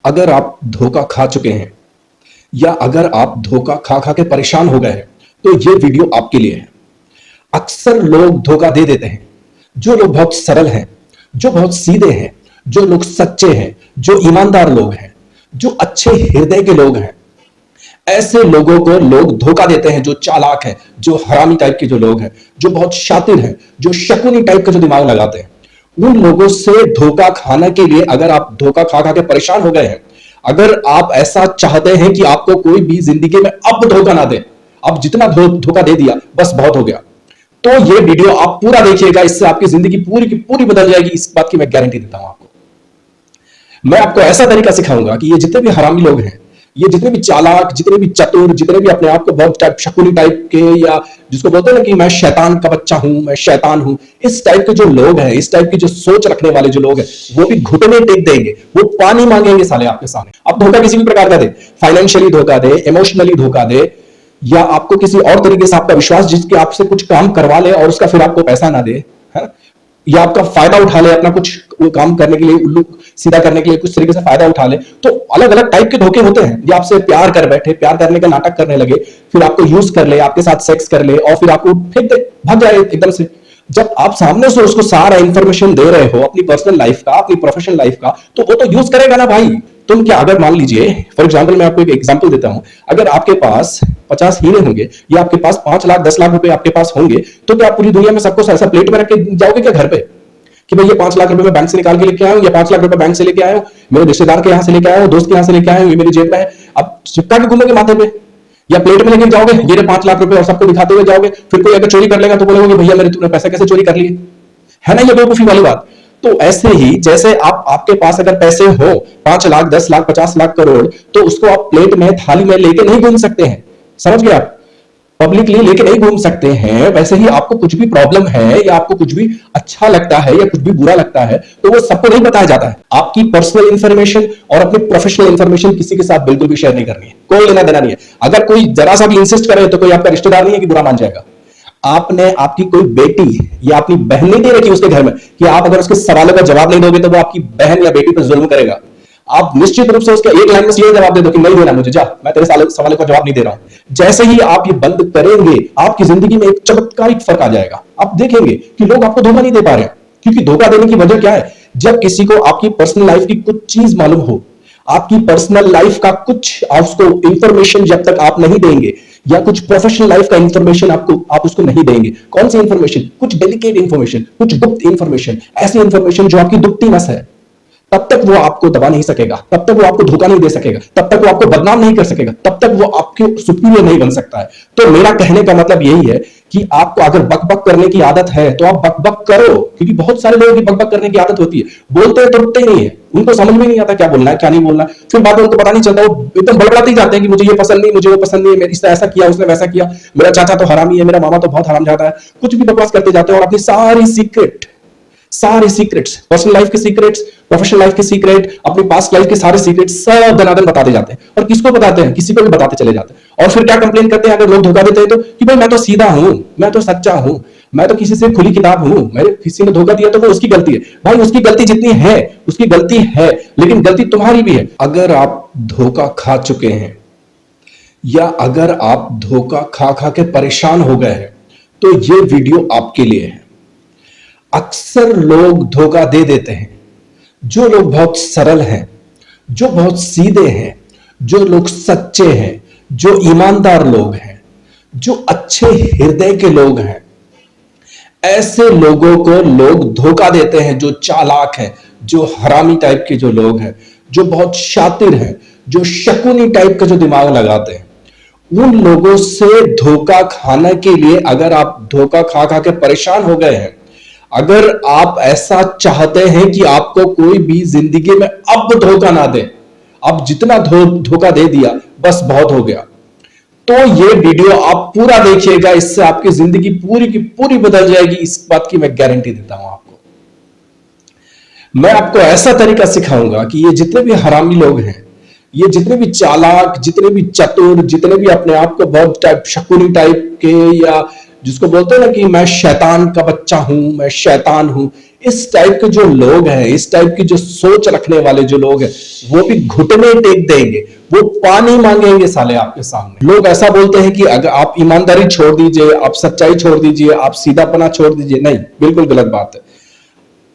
अगर आप धोखा खा चुके हैं या अगर आप धोखा खा खा के परेशान हो गए हैं तो ये वीडियो आपके लिए है। अक्सर लोग धोखा दे देते हैं। जो लोग बहुत सरल हैं, जो बहुत सीधे हैं, जो लोग सच्चे हैं, जो ईमानदार लोग हैं, जो अच्छे हृदय के लोग हैं, ऐसे लोगों को लोग धोखा देते हैं। जो चालाक है, जो हरामी टाइप के जो लोग हैं, जो बहुत शातिर हैं, जो शकुनी टाइप का जो दिमाग लगाते हैं, उन लोगों से धोखा खाने के लिए अगर आप धोखा खा खा के परेशान हो गए हैं, अगर आप ऐसा चाहते हैं कि आपको कोई भी जिंदगी में अब धोखा ना दे, अब जितना धोखा दे दिया बस बहुत हो गया, तो ये वीडियो आप पूरा देखिएगा। इससे आपकी जिंदगी पूरी की पूरी बदल जाएगी, इस बात की मैं गारंटी देता हूं आपको। मैं आपको ऐसा तरीका सिखाऊंगा कि ये जितने भी हरामी लोग हैं, ये जितने भी चालाक, जितने भी चतुर, जितने भी अपने आप को बहुत टाइप शकुनी टाइप के, या जिसको बोलते हैं ना कि मैं शैतान का बच्चा हूं, मैं शैतान हूं, इस टाइप के जो लोग हैं, इस टाइप की जो सोच रखने वाले जो लोग हैं, वो भी घुटने टेक देंगे, वो पानी मांगेंगे साले आपके सामने। आप धोखा किसी भी प्रकार का दे, फाइनेंशियली धोखा दे, इमोशनली धोखा दे, या आपको किसी और तरीके से आपका विश्वास जिसके आपसे कुछ काम करवा ले और उसका फिर आपको पैसा ना दे, है ना, या आपका फायदा उठा ले, अपना कुछ काम करने के लिए, उल्लू सीधा करने के लिए कुछ तरीके से फायदा उठा ले। तो अलग अलग टाइप के धोखे होते हैं। ये आपसे प्यार कर बैठे, प्यार करने का नाटक करने लगे, फिर आपको यूज कर ले, आपके साथ सेक्स कर ले और फिर आपको फेंक दे, भाग जाए एकदम से। जब आप सामने से उसको सारा इंफॉर्मेशन दे रहे हो, अपनी पर्सनल लाइफ का, अपनी प्रोफेशनल लाइफ का, तो वो तो यूज करेगा ना भाई। तुम क्या, अगर मान लीजिए फॉर एग्जांपल, मैं आपको एक एग्जांपल देता हूं, अगर आपके पास 50 हीरे होंगे या आपके पास 5 लाख 10 लाख रुपए आपके पास होंगे, तो क्या आप पूरी दुनिया में सबको ऐसा प्लेट में रख के जाओगे क्या घर पे कि भाई ये 5 लाख रुपए मैं बैंक से निकाल के लेके आया हूं, या 5 लाख रुपए बैंक से लेके आया हूं, मेरे रिश्तेदार के यहां से लेके आया हूं, दोस्त के यहां से लेके आया हूं, ये मेरी जेब में है, अब चिपका के घूमोगे माथे पे, या प्लेट में लेके जाओगे ये 5 लाख रुपए और सबको दिखाते हुए जाओगे? फिर कोई अगर चोरी कर लेगा तो बोलोगे भैया मेरे तूने पैसे कैसे चोरी कर लिए, है ना, ये बेवकूफी वाली बात। तो ऐसे ही जैसे आपके पास अगर पैसे हो 5 लाख 10 लाख 50 लाख करोड़, तो उसको आप प्लेट में थाली में लेके नहीं घूम सकते हैं, समझ गए आप, पब्लिकली लेके नहीं घूम सकते हैं। वैसे ही आपको कुछ भी प्रॉब्लम है या आपको कुछ भी अच्छा लगता है या कुछ भी बुरा लगता है, तो वो सबको नहीं बताया जाता है। आपकी पर्सनल इंफॉर्मेशन और अपनी प्रोफेशनल इंफॉर्मेशन किसी के साथ बिल्कुल भी शेयर नहीं करनी है, कोई लेना देना नहीं है। अगर कोई जरा सा भी इंसिस्ट करे तो कोई आपका रिश्तेदार नहीं है कि बुरा मान जाएगा। आपने आपकी कोई बेटी या अपनी बहन नहीं दे रखी उसके घर में कि आप अगर उसके सवालों का जवाब नहीं दोगे तो वो आपकी बहन या बेटी पर जुल्म करेगा। आप निश्चित रूप से उसके एक लाइन में ये जवाब दे दो कि नहीं देना मुझे, जा, मैं तेरे सवालों का जवाब नहीं दे रहा हूं। जैसे ही आप ये बंद करेंगे, आपकी जिंदगी में एक चमत्कारिक फर्क आ जाएगा। आप देखेंगे कि लोग आपको धोखा नहीं दे पा रहे हैं, क्योंकि धोखा देने की वजह क्या है? जब किसी को आपकी पर्सनल लाइफ की कुछ चीज मालूम हो, आपकी पर्सनल लाइफ का कुछ उसको इंफॉर्मेशन जब तक आप नहीं देंगे, या कुछ प्रोफेशनल लाइफ का इंफॉर्मेशन आप उसको नहीं देंगे। कौन सी इंफॉर्मेशन? कुछ डेलिकेट इंफॉर्मेशन, कुछ गुप्त इंफॉर्मेशन, ऐसी इंफॉर्मेशन जो आपकी दुखती नस है, तब तक वो आपको दबा नहीं सकेगा, तब तक वो आपको धोखा नहीं दे सकेगा, तब तक वो आपको बदनाम नहीं कर सकेगा, तब तक वो आपके सुपीरियर नहीं बन सकता है। तो मेरा कहने का मतलब यही है कि आपको अगर बकबक करने की आदत है तो आप बकबक करो, क्योंकि बहुत सारे लोगों की बकबक करने की आदत होती है, बोलते हैं तो रुकते ही नहीं है, उनको समझ में नहीं आता क्या बोलना है क्या नहीं बोलना है, फिर बाद में उनको पता नहीं चलता, वो एकदम बड़बड़ाते ही जाते हैं कि मुझे ये पसंद नहीं, मुझे वो पसंद नहीं है, इसने ऐसा किया, उसने वैसा किया, मेरा चाचा तो हरामी है, मेरा मामा तो बहुत हरामजादा है, कुछ भी बकवास करते जाते हैं और अपनी सारे सीक्रेट्स, पर्सनल लाइफ के सीक्रेट्स, प्रोफेशनल लाइफ के सीक्रेट, अपनी पास्ट लाइफ के सारे सीक्रेट सब दनादन बताते जाते हैं। और किसको बताते हैं? किसी को भी बताते चले जाते हैं। और फिर क्या कंप्लेन करते हैं अगर लोग धोखा देते हैं तो, कि भाई मैं तो सीधा हूं, मैं तो सच्चा हूं, मैं तो किसी से खुली किताब हूं, मेरे किसी ने धोखा दिया तो वो उसकी गलती है। भाई उसकी गलती जितनी है उसकी गलती है, लेकिन गलती तुम्हारी भी है। अगर आप धोखा खा चुके हैं या अगर आप धोखा खा खा के परेशान हो गए हैं, तो ये वीडियो आपके लिए है। अक्सर लोग धोखा दे देते हैं। जो लोग बहुत सरल हैं, जो बहुत सीधे हैं, जो लोग सच्चे हैं, जो ईमानदार लोग हैं, जो अच्छे हृदय के लोग हैं, ऐसे लोगों को लोग धोखा देते हैं। जो चालाक हैं, जो हरामी टाइप के जो लोग हैं, जो बहुत शातिर हैं, जो शकुनी टाइप का जो दिमाग लगाते हैं, उन लोगों से धोखा खाने के लिए अगर आप धोखा खा खा के परेशान हो गए हैं, अगर आप ऐसा चाहते हैं कि आपको कोई भी जिंदगी में अब धोखा ना दे, अब जितना धोखा दे दिया बस बहुत हो गया, तो ये वीडियो आप पूरा देखिएगा। इससे आपकी जिंदगी पूरी की पूरी बदल जाएगी, इस बात की मैं गारंटी देता हूं आपको। मैं आपको ऐसा तरीका सिखाऊंगा कि ये जितने भी हरामी लोग हैं, ये जितने भी चालाक, जितने भी चतुर, जितने भी अपने आप को बहुत टाइप शकुनी टाइप के, या जिसको बोलते हैं ना कि मैं शैतान का बच्चा हूं, मैं शैतान हूं, इस टाइप के जो लोग हैं, इस टाइप की जो सोच रखने वाले जो लोग हैं, वो भी घुटने टेक देंगे, वो पानी मांगेंगे साले आपके सामने। लोग ऐसा बोलते हैं कि अगर आप ईमानदारी छोड़ दीजिए, आप सच्चाई छोड़ दीजिए, आप सीधापना छोड़ दीजिए, नहीं, बिल्कुल गलत बात है।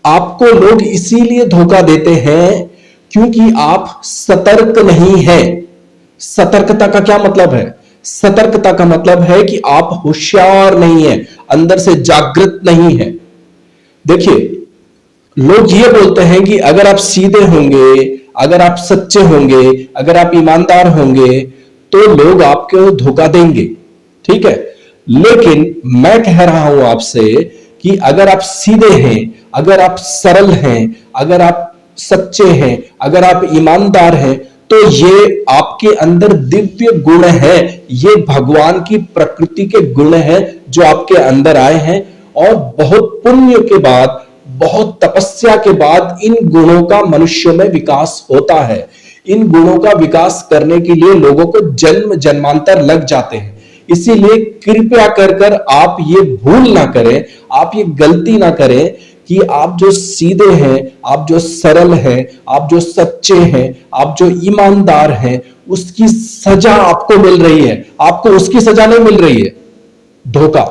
आपको लोग इसीलिए धोखा देते हैं क्योंकि आप सतर्क नहीं हैं। सतर्कता का क्या मतलब है? सतर्कता का मतलब है कि आप होशियार नहीं है, अंदर से जागृत नहीं है। देखिए, लोग ये बोलते हैं कि अगर आप सीधे होंगे, अगर आप सच्चे होंगे, अगर आप ईमानदार होंगे, तो लोग आपको धोखा देंगे, ठीक है। लेकिन मैं कह रहा हूं आपसे कि अगर आप सीधे हैं, अगर आप सरल हैं, अगर आप सच्चे हैं, अगर आप ईमानदार हैं, तो ये आपके अंदर दिव्य गुण है, ये भगवान की प्रकृति के गुण हैं जो आपके अंदर आए हैं। और बहुत पुण्य के बाद, बहुत तपस्या के बाद इन गुणों का मनुष्य में विकास होता है। इन गुणों का विकास करने के लिए लोगों को जन्म जन्मांतर लग जाते हैं। इसीलिए कृपया कर आप ये भूल ना करें, आप ये गलती ना करें कि आप जो सीधे हैं, आप जो सरल हैं, आप जो सच्चे हैं, आप जो ईमानदार हैं, उसकी सजा आपको मिल रही है। आपको उसकी सजा नहीं मिल रही है, धोखा।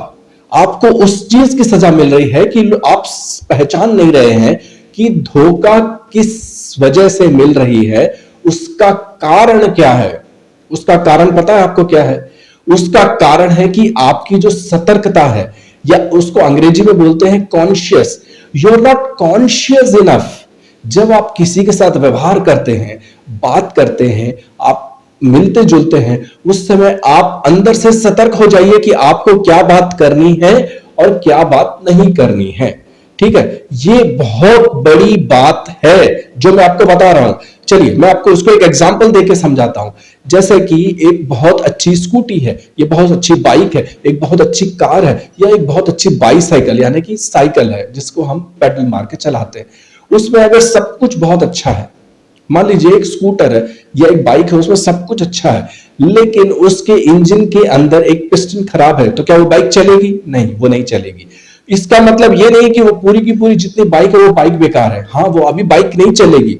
आपको उस चीज की सजा मिल रही है कि आप पहचान नहीं रहे हैं कि धोखा किस वजह से मिल रही है, उसका कारण क्या है। उसका कारण पता है आपको क्या है? उसका कारण है कि आपकी जो सतर्कता है, या उसको अंग्रेजी में बोलते हैं conscious. You are not conscious enough. जब आप किसी के साथ व्यवहार करते हैं, बात करते हैं, आप मिलते जुलते हैं, उस समय आप अंदर से सतर्क हो जाइए कि आपको क्या बात करनी है और क्या बात नहीं करनी है, ठीक है। ये बहुत बड़ी बात है जो मैं आपको बता रहा हूं। चलिए मैं आपको उसको एक एग्जांपल देके समझाता हूं। जैसे कि एक बहुत अच्छी स्कूटी है, ये बहुत अच्छी बाइक है, एक बहुत अच्छी कार है, या एक बहुत अच्छी बाईसाइकिल यानी कि साइकिल है जिसको हम पेडल मार के चलाते हैं। उसमें अगर सब कुछ बहुत अच्छा है, मान लीजिए एक स्कूटर है या एक बाइक है, उसमें सब कुछ अच्छा है, लेकिन उसके इंजन के अंदर एक पिस्टन खराब है, तो क्या वो बाइक चलेगी? नहीं, वो नहीं चलेगी। इसका मतलब ये नहीं कि वो पूरी की पूरी जितनी बाइक है वो बाइक बेकार है। हाँ, वो अभी बाइक नहीं चलेगी,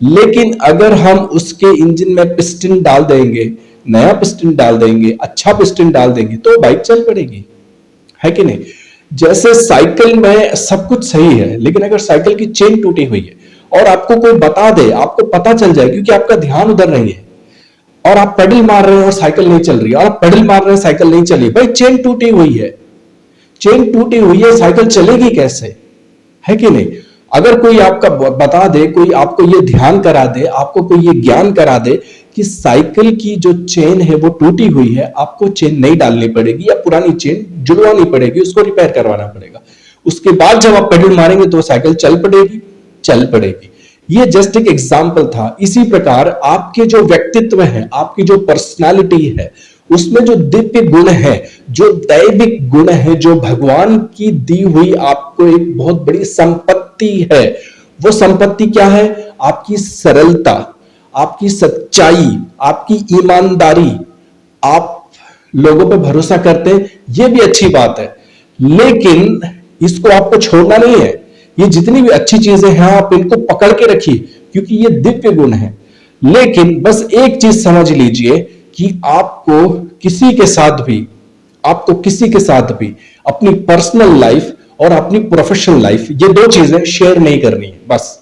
लेकिन अगर हम उसके इंजन में पिस्टन डाल देंगे, नया पिस्टन डाल देंगे, अच्छा पिस्टन डाल देंगे, तो बाइक चल पड़ेगी, है कि नहीं। जैसे साइकिल में सब कुछ सही है, लेकिन अगर साइकिल की चेन टूटी हुई है और आपको कोई बता दे, आपको पता चल जाए, क्योंकि आपका ध्यान उधर नहीं है, और आप पेडल मार रहे हैं और साइकिल नहीं चल रही है, और आप पेडल मार रहे हैं साइकिल नहीं चली, भाई चेन टूटी हुई है, चेन टूटी हुई है, साइकिल चलेगी कैसे, है कि नहीं। अगर कोई आपका बता दे, कोई आपको ये ध्यान करा दे, आपको कोई ये ज्ञान करा दे कि साइकिल की जो चेन है वो टूटी हुई है, आपको चेन नहीं डालनी पड़ेगी या पुरानी चेन जुड़वानी पड़ेगी, उसको रिपेयर करवाना पड़ेगा, उसके बाद जब आप पेडल मारेंगे तो साइकिल चल पड़ेगी, चल पड़ेगी। ये जस्ट एक एग्जाम्पल था। इसी प्रकार आपके जो व्यक्तित्व है, आपकी जो पर्सनालिटी है, उसमें जो दिव्य गुण है, जो दैविक गुण है, जो भगवान की दी हुई आपको एक बहुत बड़ी संपत्ति है, वो संपत्ति क्या है? आपकी सरलता, आपकी सच्चाई, आपकी ईमानदारी। आप लोगों पे भरोसा करते हैं, ये भी अच्छी बात है, लेकिन इसको आपको छोड़ना नहीं है। ये जितनी भी अच्छी चीजें हैं आप इनको पकड़ के रखिए, क्योंकि ये दिव्य गुण है। लेकिन बस एक चीज समझ लीजिए कि आपको किसी के साथ भी अपनी पर्सनल लाइफ और अपनी प्रोफेशनल लाइफ, ये दो चीजें शेयर नहीं करनी है। बस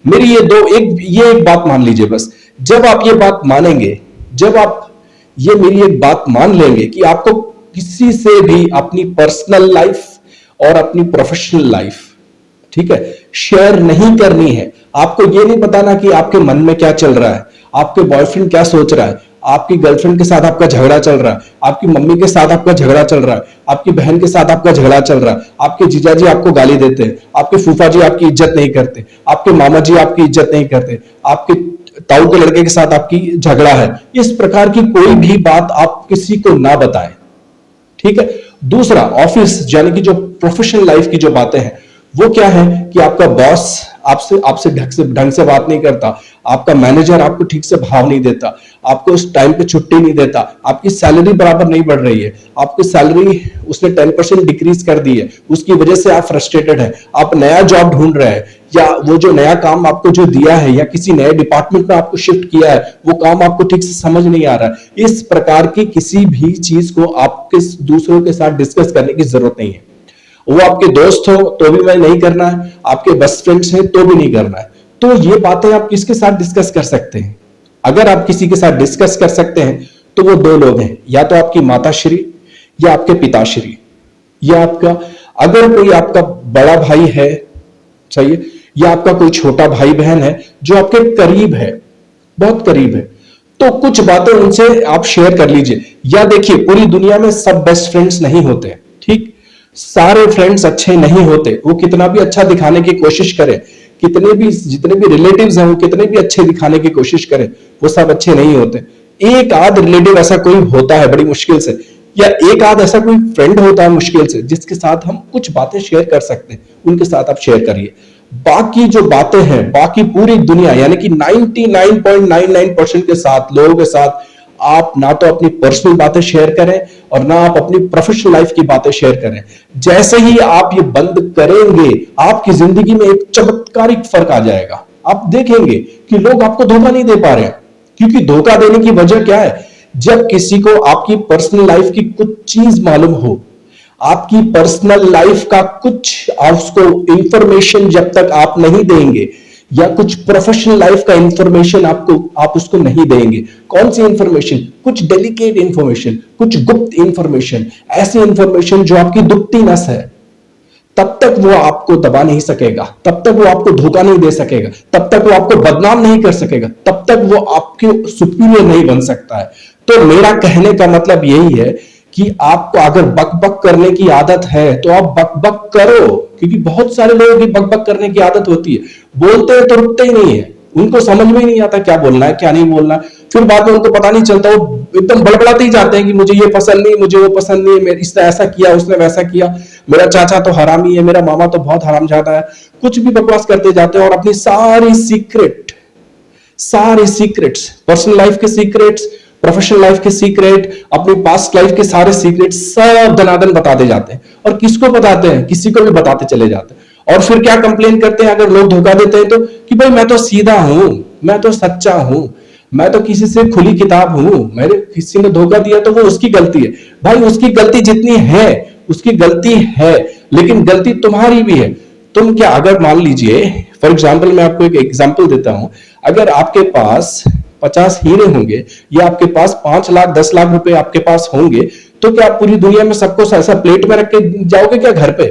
मेरी ये एक बात मान लीजिए। बस जब आप ये बात मानेंगे, जब आप ये मेरी एक बात मान लेंगे कि आपको किसी से भी अपनी पर्सनल लाइफ और अपनी प्रोफेशनल लाइफ, ठीक है, शेयर नहीं करनी है। आपको ये नहीं बताना कि आपके मन में क्या चल रहा है, आपके बॉयफ्रेंड क्या सोच रहा है, आपकी गर्लफ्रेंड के साथ आपका झगड़ा चल रहा है, आपकी मम्मी के साथ आपका झगड़ा चल रहा है, आपकी बहन के साथ आपका झगड़ा चल रहा है, आपके जीजाजी आपको गाली देते हैं, आपके फूफा जी आपकी इज्जत नहीं करते, आपके मामा जी आपकी इज्जत नहीं करते, आपके ताऊ के लड़के के साथ आपकी झगड़ा है। इस प्रकार की कोई भी बात आप किसी को ना बताएं, ठीक है। दूसरा, ऑफिस यानी कि जो प्रोफेशनल लाइफ की जो बातें हैं, वो क्या है कि आपका बॉस आपसे ढंग से बात नहीं करता, आपका मैनेजर आपको ठीक से भाव नहीं देता, आपको उस टाइम पे छुट्टी नहीं देता, आपकी सैलरी बराबर नहीं बढ़ रही है, आपकी सैलरी उसने 10% डिक्रीज कर दी है, उसकी वजह से आप फ्रस्ट्रेटेड है, आप नया जॉब ढूंढ रहे हैं, या वो जो नया काम आपको जो दिया है या किसी नए डिपार्टमेंट में आपको शिफ्ट किया है वो काम आपको ठीक से समझ नहीं आ रहा है, इस प्रकार की किसी भी चीज को आपके दूसरों के साथ डिस्कस करने की जरूरत नहीं है। वो आपके दोस्त हो तो भी मैं नहीं करना है, आपके बेस्ट फ्रेंड्स हैं तो भी नहीं करना है। तो ये बातें आप किसके साथ डिस्कस कर सकते हैं? अगर आप किसी के साथ डिस्कस कर सकते हैं तो वो दो लोग हैं, या तो आपकी माताश्री या आपके पिताश्री, या आपका अगर कोई आपका बड़ा भाई है, सही है, या आपका कोई छोटा भाई बहन है जो आपके करीब है, बहुत करीब है, तो कुछ बातें उनसे आप शेयर कर लीजिए। या देखिए, पूरी दुनिया में सब बेस्ट फ्रेंड्स नहीं होते, ठीक, सारे फ्रेंड्स अच्छे नहीं होते। वो कितना भी अच्छा दिखाने की कोशिश करे, कितने भी जितने भी रिलेटिव्स हैं वो कितने भी अच्छे दिखाने की कोशिश करें, वो सब अच्छे नहीं होते। एक आध रिलेटिव ऐसा कोई होता है बड़ी मुश्किल से, या एक आध ऐसा कोई फ्रेंड होता है मुश्किल से जिसके साथ हम कुछ बातें शेयर कर सकते हैं, उनके साथ आप शेयर करिए। बाकी जो बातें हैं, बाकी पूरी दुनिया यानी कि 99.99% के साथ लोगों के साथ आप ना तो अपनी पर्सनल बातें शेयर करें और ना आप अपनी प्रोफेशनल लाइफ की बातें शेयर करें। जैसे ही आप ये बंद करेंगे, आपकी जिंदगी में एक चमत्कारिक फर्क आ जाएगा। आप देखेंगे कि लोग आपको धोखा नहीं दे पा रहे हैं, क्योंकि धोखा देने की वजह क्या है? जब किसी को आपकी पर्सनल लाइफ की कुछ चीज मालूम हो, आपकी पर्सनल लाइफ का कुछ उसको इंफॉर्मेशन जब तक आप नहीं देंगे, या कुछ प्रोफेशनल लाइफ का इंफॉर्मेशन आप उसको नहीं देंगे। कौन सी इंफॉर्मेशन? कुछ डेलिकेट इंफॉर्मेशन, कुछ गुप्त इंफॉर्मेशन, ऐसी इंफॉर्मेशन जो आपकी दुखती नस है, तब तक वो आपको दबा नहीं सकेगा, तब तक वो आपको धोखा नहीं दे सकेगा, तब तक वो आपको बदनाम नहीं कर सकेगा, तब तक वो आपके सुपीरियर नहीं बन सकता है। तो मेरा कहने का मतलब यही है कि आपको अगर बकबक करने की आदत है तो आप बकबक करो, क्योंकि बहुत सारे लोगों की बकबक करने की आदत होती है, बोलते हैं तो रुकते ही नहीं है, उनको समझ में ही नहीं आता क्या बोलना है क्या नहीं बोलना है, फिर बाद में उनको पता नहीं चलता, वो एकदम बड़बड़ाते ही जाते हैं कि मुझे ये पसंद नहीं, मुझे वो पसंद नहीं, इसने ऐसा किया, उसने वैसा किया, मेरा चाचा तो हरामी है, मेरा मामा तो बहुत हरामजादा है, कुछ भी बकवास करते जाते हैं और अपनी सारी सीक्रेट्स, पर्सनल लाइफ के सीक्रेट्स, प्रोफेशनल लाइफ के सीक्रेट, अपनी पास्ट लाइफ के सारे सीक्रेट सब दनादन बताते जाते हैं। और किसको बताते हैं? किसी को भी बताते चले जाते हैं। और फिर क्या कंप्लेन करते हैं अगर लोग धोखा देते हैं तो, कि भाई मैं तो सीधा हूं, मैं तो सच्चा हूं, मैं तो किसी से खुली किताब हूं, मेरे किसी ने धोखा दिया तो वो उसकी गलती है। भाई उसकी गलती जितनी है उसकी गलती है, लेकिन गलती तुम्हारी भी है। तुम क्या, अगर मान लीजिए फॉर एग्जाम्पल, मैं आपको एक एग्जाम्पल देता हूं, अगर आपके पास 50 हीरे होंगे या आपके पास 5 लाख 10 लाख रुपए आपके पास होंगे, तो क्या आप पूरी दुनिया में सबको ऐसा प्लेट में रख के जाओगे क्या घर पे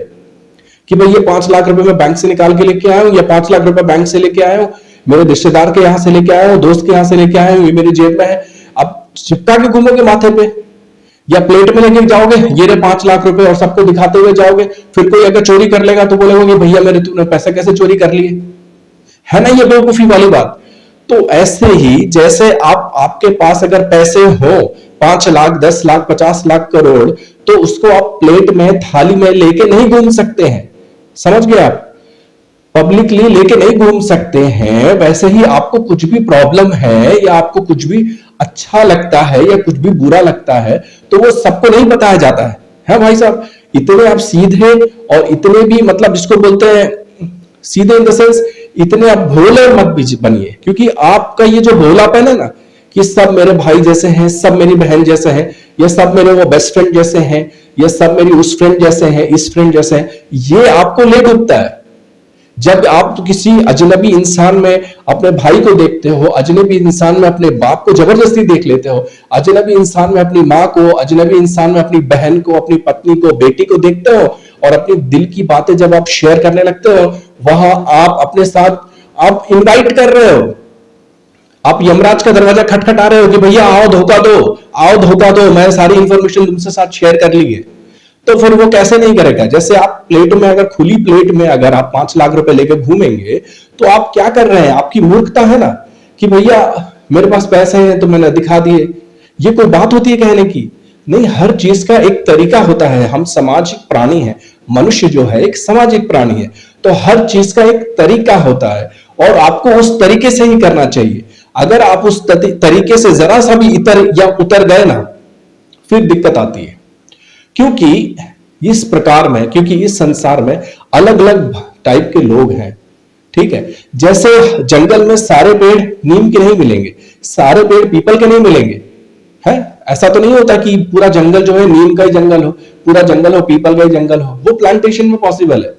कि भाई ये 5 लाख रुपए मैं बैंक से निकाल के लेके आया हूं, या 5 लाख रुपए बैंक से लेके आया हूं, मेरे रिश्तेदार के यहां से लेके आया हूं, दोस्त के यहां से लेके आया हूं, ये मेरी जेब में है, अब चिपका के घूमोगे माथे पे, या प्लेट में लेके जाओगे ये रहे 5 लाख रुपए और सबको दिखाते हुए जाओगे? फिर कोई अगर चोरी कर लेगा तो बोलेगा भैया मेरे तूने पैसे कैसे चोरी कर लिए? है ना ये बेवकूफी वाली बात। तो ऐसे ही जैसे आपके पास अगर पैसे हो 5 लाख 10 लाख 50 लाख करोड़, तो उसको आप प्लेट में थाली में लेके नहीं घूम सकते हैं, समझ गए आप? पब्लिकली लेके नहीं घूम सकते हैं। वैसे ही आपको कुछ भी प्रॉब्लम है या आपको कुछ भी अच्छा लगता है या कुछ भी बुरा लगता है तो वो सबको नहीं बताया जाता है भाई साहब? इतने आप सीधे और इतने भी मतलब जिसको बोलते हैं सीधे इन द सेंस, इतने आप भोले मत बनिए, क्योंकि आपका ये जो भोलापन है ना कि सब मेरे भाई जैसे हैं, सब मेरी बहन जैसे हैं, या सब मेरे वो बेस्ट फ्रेंड जैसे हैं, या सब मेरी उस फ्रेंड जैसे हैं, इस फ्रेंड जैसे हैं, ये आपको ले डूबता है। जब आप तो किसी अजनबी इंसान में अपने भाई को देखते हो, अजनबी इंसान में अपने बाप को जबरदस्ती देख लेते हो, अजनबी इंसान में अपनी माँ को, अजनबी इंसान में अपनी बहन को, अपनी पत्नी को, बेटी को देखते हो, और अपनी दिल की बातें जब आप शेयर करने लगते हो, वहां आप अपने साथ आप इनवाइट कर रहे हो, आप यमराज का दरवाजा खटखटा रहे हो कि भैया आओ धोखा दो, आओ धोखा दो, मैं सारी इंफॉर्मेशन तुमसे साथ शेयर कर ली है। तो फिर वो कैसे नहीं करेगा? जैसे आप प्लेट में, अगर खुली प्लेट में अगर आप 5 लाख रुपए लेकर घूमेंगे तो आप क्या कर रहे हैं? आपकी मूर्खता है ना कि भैया मेरे पास पैसे हैं तो मैंने दिखा दिए। ये कोई बात होती है कहने की? नहीं, हर चीज का एक तरीका होता है। हम सामाजिक प्राणी हैं, मनुष्य जो है एक सामाजिक प्राणी है, तो हर चीज का एक तरीका होता है और आपको उस तरीके से ही करना चाहिए। अगर आप उस तरीके से जरा सा भी इतर या उतर गए ना, फिर दिक्कत आती है। क्योंकि इस प्रकार में, क्योंकि इस संसार में अलग अलग टाइप के लोग हैं, ठीक है। जैसे जंगल में सारे पेड़ नीम के नहीं मिलेंगे, सारे पेड़ पीपल के नहीं मिलेंगे, है ऐसा तो नहीं होता कि पूरा जंगल जो है नीम का ही जंगल हो, पूरा जंगल हो पीपल का ही जंगल हो, वो प्लांटेशन में पॉसिबल है,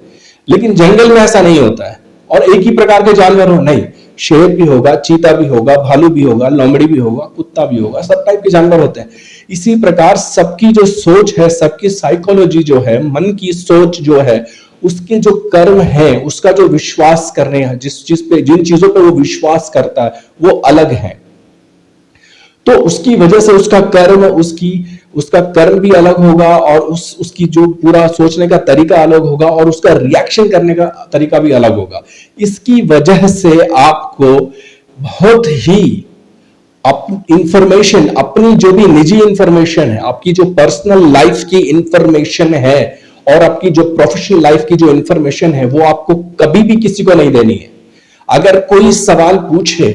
लेकिन जंगल में ऐसा नहीं होता है। और एक ही प्रकार के जानवर हो नहीं, शेर भी होगा, चीता भी होगा, भालू भी होगा, लोमड़ी भी होगा, कुत्ता भी होगा, सब टाइप के जानवर होते हैं। इसी प्रकार सबकी जो सोच है, सबकी साइकोलॉजी जो है, मन की सोच जो है, उसके जो कर्म है, उसका जो विश्वास करने हैं, जिस चीज पे, जिन चीजों पे वो विश्वास करता है, वो अलग है। तो उसकी वजह से उसका कर्म, उसका कर्म भी अलग होगा, और उसकी जो पूरा सोचने का तरीका अलग होगा, और उसका रिएक्शन करने का तरीका भी अलग होगा। इसकी वजह से आपको बहुत ही इंफॉर्मेशन, अपनी जो भी निजी इंफॉर्मेशन है, आपकी जो पर्सनल लाइफ की इंफॉर्मेशन है, और आपकी जो प्रोफेशनल लाइफ की जो इंफॉर्मेशन है, वो आपको कभी भी किसी को नहीं देनी है। अगर कोई सवाल पूछे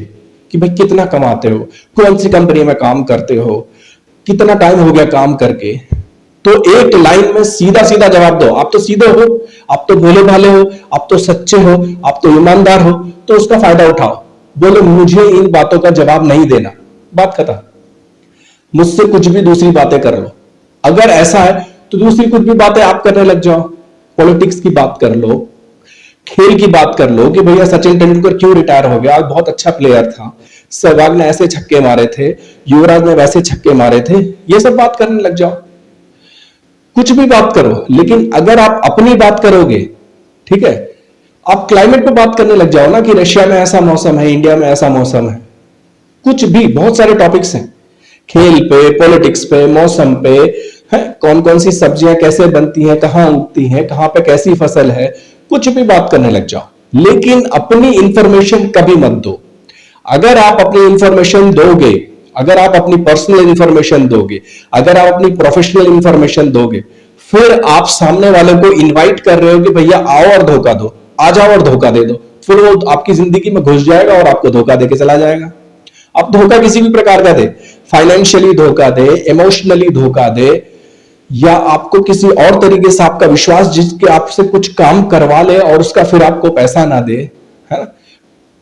कि भाई कितना कमाते हो, कौन सी कंपनी में काम करते हो, कितना टाइम हो गया काम करके, तो एक लाइन में सीधा सीधा जवाब दो। आप तो सीधे हो, आप तो भोले भाले हो, आप तो सच्चे हो, आप तो ईमानदार हो, तो उसका फायदा उठाओ। बोलो मुझे इन बातों का जवाब नहीं देना, बात खत्म। मुझसे कुछ भी दूसरी बातें कर लो। अगर ऐसा है तो दूसरी कुछ भी बातें आप करने लग जाओ। पॉलिटिक्स की बात कर लो, खेल की बात कर लो कि भैया सचिन तेंदुलकर क्यों रिटायर हो गया, बहुत अच्छा प्लेयर था, सहवाग ने ऐसे छक्के मारे थे, युवराज ने वैसे छक्के मारे थे, ये सब बात करने लग जाओ। कुछ भी बात करो, लेकिन अगर आप अपनी बात करोगे, ठीक है, आप क्लाइमेट पे बात करने लग जाओ ना कि रशिया में ऐसा मौसम है, इंडिया में ऐसा मौसम है, कुछ भी, बहुत सारे टॉपिक्स हैं, खेल पे, पॉलिटिक्स पे, मौसम पे, है कौन कौन सी सब्जियां कैसे बनती हैं, कहां उगती हैं, कहां पे कैसी फसल है, कुछ भी बात करने लग जाओ, लेकिन अपनी इंफॉर्मेशन कभी मत दो। अगर आप अपनी इंफॉर्मेशन दोगे, अगर आप अपनी पर्सनल इंफॉर्मेशन दोगे, अगर आप अपनी प्रोफेशनल इंफॉर्मेशन दोगे, फिर आप सामने वाले को इनवाइट कर रहे हो कि भैया आओ और धोखा दो, आ जाओ और धोखा दे दो, फिर वो आपकी जिंदगी में घुस जाएगा और आपको धोखा देके चला जाएगा। आप धोखा किसी भी प्रकार का दे, फाइनेंशियली धोखा दे, इमोशनली धोखा दे, या आपको किसी और तरीके से आपका विश्वास जिसके आपसे कुछ काम करवा ले और उसका फिर आपको पैसा ना दे, है ना,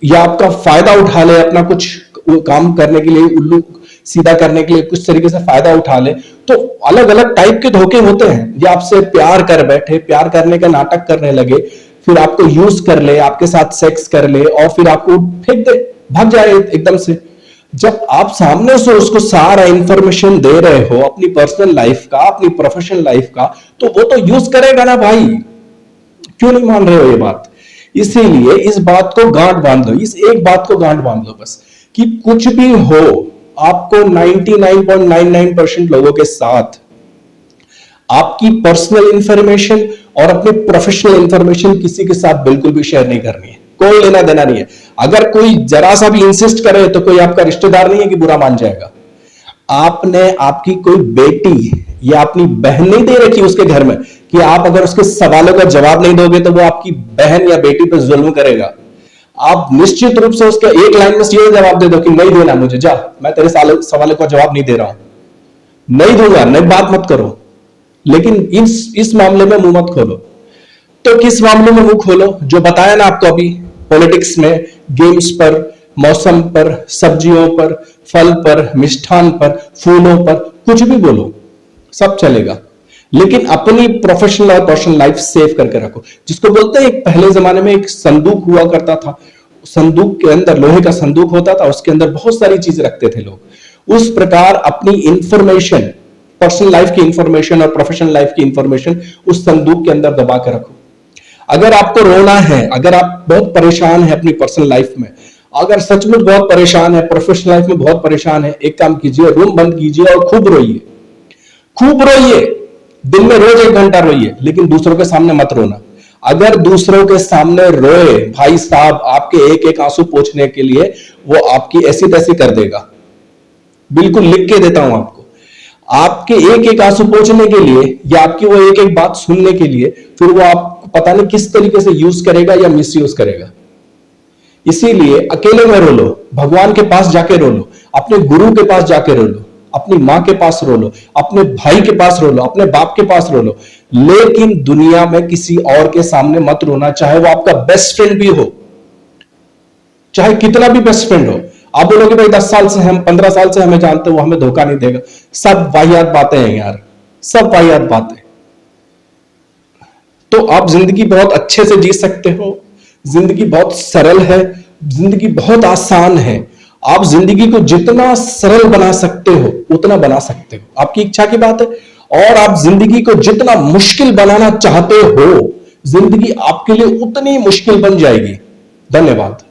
या आपका फायदा उठा ले, अपना कुछ काम करने के लिए, उल्लू सीधा करने के लिए कुछ तरीके से फायदा उठा ले। तो अलग अलग टाइप के धोखे होते हैं। या आपसे प्यार कर बैठे, प्यार करने का नाटक करने लगे, फिर आपको यूज कर ले, आपके साथ सेक्स कर ले, और फिर आपको फेंक दे, भाग जाए एकदम से। जब आप सामने से उसको सारा इंफॉर्मेशन दे रहे हो, अपनी पर्सनल लाइफ का, अपनी प्रोफेशनल लाइफ का, तो वो तो यूज करेगा ना भाई। क्यों नहीं मान रहे हो ये बात? इसीलिए इस बात को गांठ बांध लो, इस एक बात को गांठ बांध लो बस, कि कुछ भी हो, आपको 99.99% लोगों के साथ आपकी पर्सनल इंफॉर्मेशन और अपनी प्रोफेशनल इंफॉर्मेशन किसी के साथ बिल्कुल भी शेयर नहीं करनी है। कोई लेना देना नहीं है। अगर कोई जरा सा भी इंसिस्ट करे तो कोई आपका रिश्तेदार नहीं है कि बुरा मान जाएगा। आपने आपकी कोई बेटी या अपनी बहन नहीं दे रखी उसके घर में कि आप अगर उसके सवालों का जवाब नहीं दोगे तो वो आपकी बहन या बेटी पर जुल्म करेगा। आप निश्चित रूप से उसके एक लाइन में सीधे जवाब दे दो कि नहीं देना मुझे, जा, मैं तेरे सवालों का जवाब नहीं दे रहा हूं, नहीं दूंगा, नहीं, बात मत करो। लेकिन इस मामले में मुंह मत खोलो। तो किस मामले में मुंह खोलो? जो बताया ना आपको अभी, पॉलिटिक्स में, गेम्स पर, मौसम पर, सब्जियों पर, फल पर, मिष्ठान पर, फूलों पर, कुछ भी बोलो, सब चलेगा, लेकिन अपनी प्रोफेशनल और पर्सनल लाइफ सेव करके रखो। जिसको बोलते हैं, एक पहले जमाने में एक संदूक हुआ करता था, संदूक के अंदर, लोहे का संदूक होता था, उसके अंदर बहुत सारी चीज रखते थे लोग। उस प्रकार अपनी इंफॉर्मेशन, पर्सनल लाइफ की इंफॉर्मेशन और प्रोफेशनल लाइफ की इंफॉर्मेशन उस संदूक के अंदर दबा के रखो। अगर आपको रोना है, अगर आप बहुत परेशान है अपनी पर्सनल लाइफ में, अगर सचमुच बहुत परेशान है, प्रोफेशनल लाइफ में बहुत परेशान है, एक काम कीजिए, रूम बंद कीजिए और खूब रोइए, खूब रोइए, दिन में रोज 1 घंटा रोइए, लेकिन दूसरों के सामने मत रोना। अगर दूसरों के सामने रोए, भाई साहब, आपके एक एक आंसू पोंछने के लिए वो आपकी ऐसी तैसी कर देगा। बिल्कुल लिख के देता हूं आपको, आपके एक एक आंसू पोंछने के लिए या आपकी वो एक एक बात सुनने के लिए फिर वो आपको पता नहीं किस तरीके से यूज करेगा या मिस यूज करेगा। इसीलिए अकेले में रो लो, भगवान के पास जाके रो लो, अपने गुरु के पास जाके रो लो, अपनी मां के पास रो लो, अपने भाई के पास रो लो, अपने बाप के पास रो लो, लेकिन दुनिया में किसी और के सामने मत रोना, चाहे वो आपका बेस्ट फ्रेंड भी हो, चाहे कितना भी बेस्ट फ्रेंड हो। आप बोलोगे भाई 10 साल से हम 15 साल से हमें जानते हो, वो हमें धोखा नहीं देगा। सब वाहियात बातें हैं यार, सब वाहियात बातें। तो आप जिंदगी बहुत अच्छे से जी सकते हो, जिंदगी बहुत सरल है, जिंदगी बहुत आसान है। आप जिंदगी को जितना सरल बना सकते हो उतना बना सकते हो, आपकी इच्छा की बात है। और आप जिंदगी को जितना मुश्किल बनाना चाहते हो, जिंदगी आपके लिए उतनी मुश्किल बन जाएगी। धन्यवाद।